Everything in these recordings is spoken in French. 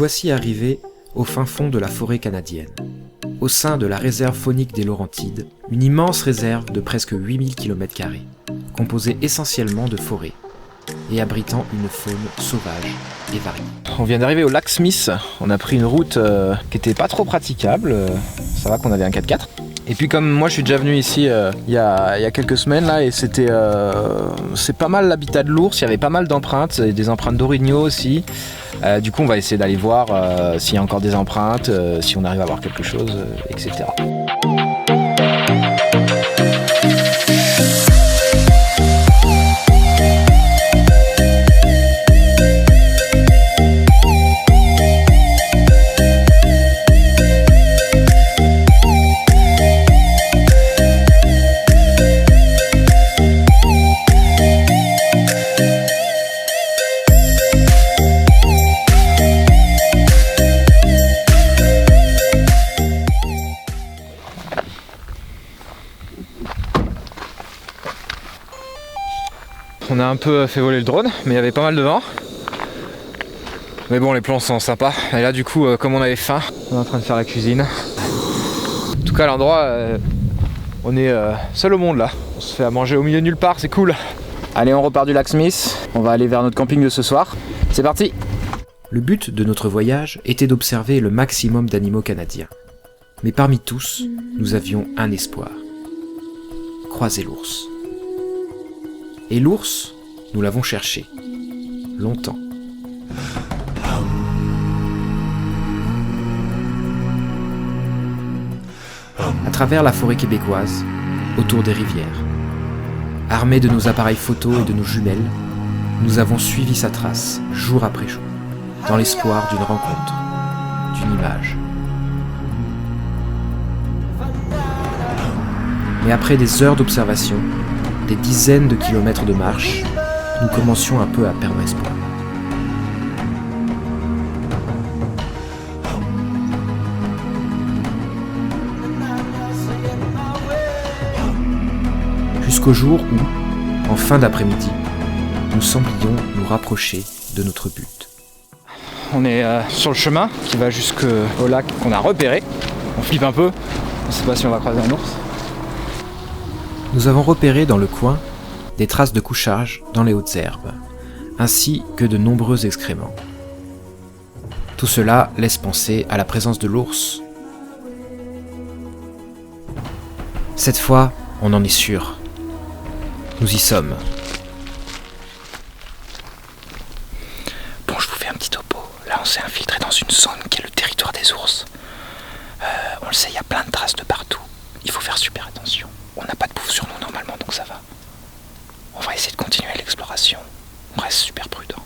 voici arrivés au fin fond de la forêt canadienne. Au sein de la réserve faunique des Laurentides, une immense réserve de presque 8000 km², composée essentiellement de forêts et abritant une faune sauvage et variée. On vient d'arriver au lac Smith, on a pris une route qui était pas trop praticable, ça va qu'on avait un 4x4. Et puis comme moi je suis déjà venu ici il y a quelques semaines là, et c'est pas mal l'habitat de l'ours, il y avait pas mal d'empreintes, et des empreintes d'orignaux aussi. Du coup on va essayer d'aller voir s'il y a encore des empreintes, si on arrive à voir quelque chose, etc. On a un peu fait voler le drone, mais il y avait pas mal de vent. Mais bon, les plans sont sympas. Et là, du coup, comme on avait faim, on est en train de faire la cuisine. En tout cas, l'endroit, on est seul au monde là. On se fait à manger au milieu de nulle part, c'est cool. Allez, on repart du lac Smith. On va aller vers notre camping de ce soir. C'est parti! Le but de notre voyage était d'observer le maximum d'animaux canadiens. Mais parmi tous, nous avions un espoir. Croiser l'ours. Et l'ours, nous l'avons cherché. Longtemps. À travers la forêt québécoise, autour des rivières. Armés de nos appareils photo et de nos jumelles, nous avons suivi sa trace, jour après jour, dans l'espoir d'une rencontre, d'une image. Mais après des heures d'observation, des dizaines de kilomètres de marche, nous commencions un peu à perdre espoir. Jusqu'au jour où, en fin d'après-midi, nous semblions nous rapprocher de notre but. On est sur le chemin qui va jusqu'au lac qu'on a repéré. On flippe un peu, on ne sait pas si on va croiser un ours. Nous avons repéré dans le coin des traces de couchage dans les hautes herbes, ainsi que de nombreux excréments. Tout cela laisse penser à la présence de l'ours. Cette fois, on en est sûr. Nous y sommes. Bon, je vous fais un petit topo. Là, on s'est infiltré dans une zone qui est le territoire des ours. On le sait, il y a plein de traces de partout. Il faut faire super attention. On n'a pas de bouffe sur nous normalement, donc ça va. On va essayer de continuer l'exploration. On reste super prudent.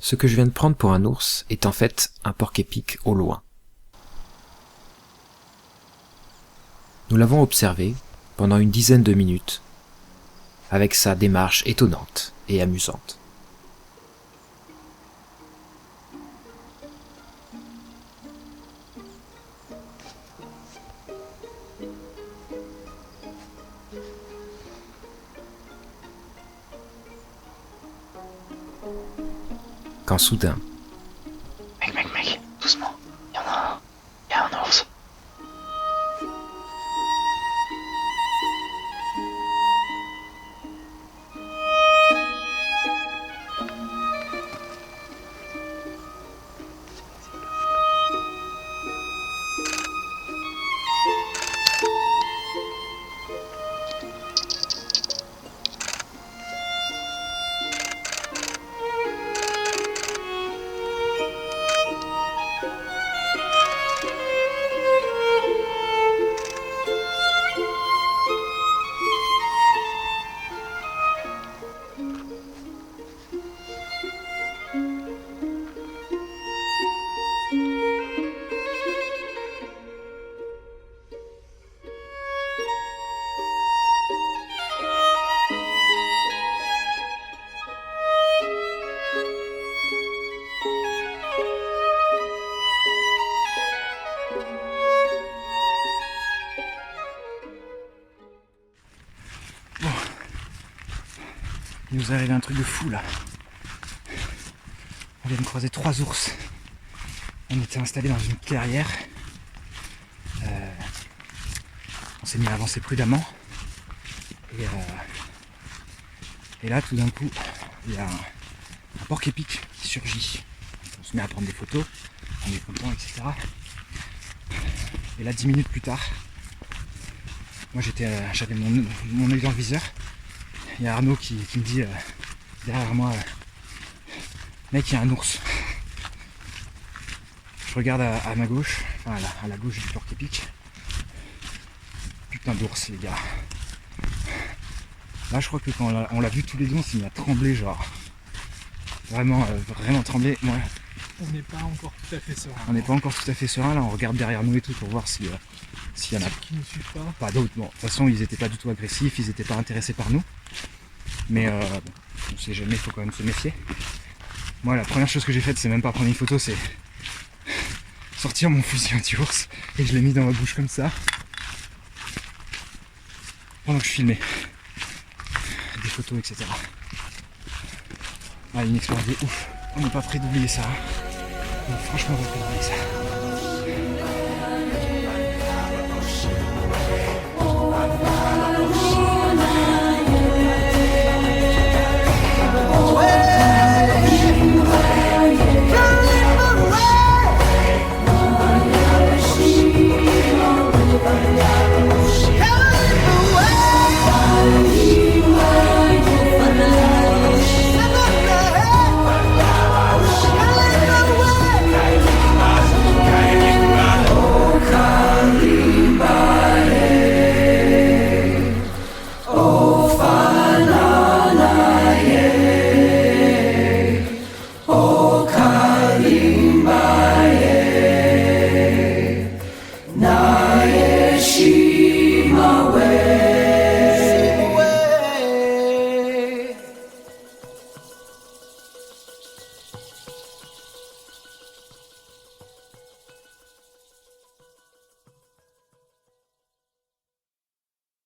Ce que je viens de prendre pour un ours est en fait un porc-épic au loin. Nous l'avons observé pendant une dizaine de minutes, avec sa démarche étonnante et amusante. Quand soudain... Mec, doucement, il y a un ours. Il nous est arrivé un truc de fou là. On vient de croiser 3 ours. On était installés dans une clairière. On s'est mis à avancer prudemment. Et là, tout d'un coup, il y a un porc-épic qui surgit. On se met à prendre des photos, on est content, etc. Et là, 10 minutes plus tard, moi j'avais mon œil dans le viseur. Il y a Arnaud qui me dit derrière moi, mec, il y a un ours. Je regarde à ma gauche, enfin à la gauche du porc-épic. Putain d'ours, les gars. Là, je crois que quand on l'a vu tous les deux, on s'est mis à trembler, genre. Vraiment trembler. Ouais. On n'est pas encore tout à fait serein. On n'est pas encore tout à fait serein, là, on regarde derrière nous et tout pour voir s'il y en a qui ne suivent pas. pas d'autres. Bon, de toute façon, ils n'étaient pas du tout agressifs, ils n'étaient pas intéressés par nous. Mais bon, on sait jamais, il faut quand même se méfier. Moi, la première chose que j'ai faite, c'est même pas prendre une photo, c'est sortir mon fusil anti-ours et je l'ai mis dans ma bouche comme ça pendant que je filmais des photos, etc. Ah, une expérience de ouf. On n'est pas prêt d'oublier ça. On est franchement pas prêt d'oublier ça.